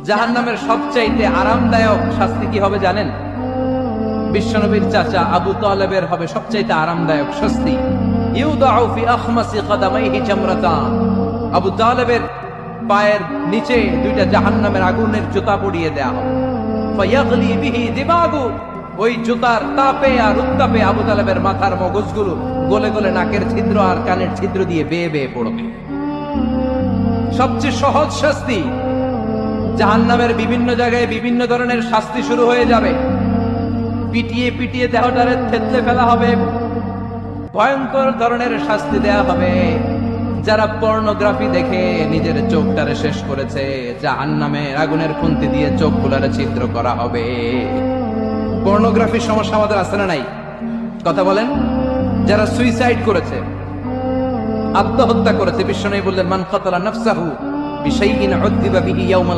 জাহান্নামের সবচাইতে আরামদায়ক শাস্তি কি হবে জানেন? বিশ্বনবীর চাচা আবু তালেবের হবে সবচাইতে আরামদায়ক শাস্তি। ইউদাউ ফি আখমাসি কদামাইহি জামরাতান, আবু তালেবের পায়ের নিচে দুইটা জাহান্নামের আগুনের জুতা পরিয়ে দেয়া হবে। ফায়াগলি বিহি দিমাগু, ওই জুতার তাপে আর উত্তাপে আবু তালেবের মাথার মগজগুলো গলে গলে নাকের ছিদ্র আর কানের ছিদ্র দিয়ে বেয়ে বেয়ে পড়বে। সবচেয়ে সহজ শাস্তি। জাহান্নামের বিভিন্ন জায়গায় বিভিন্ন ধরনের শাস্তি শুরু হয়ে যাবে। পিটিয়ে পিটিয়ে দেহটারে থেতলে ফেলা হবে, ভয়ঙ্কর ধরনের শাস্তি দেয়া হবে। যারা পর্নোগ্রাফি দেখে নিজের চোখটারে শেষ করেছে, জাহান্নামের আগুনের খুন্তি দিয়ে চোখগুলারে ছিদ্র করা হবে। পর্নোগ্রাফির সমস্যা আমাদের আছে না নাই? কথা বলেন। যারা সুইসাইড করেছে, আত্মহত্যা করেছে, বিশ্বনবী বললেন মান কাতালা নাফসাহু বিশাইইন উযযিবা বিহি ইয়াউমাল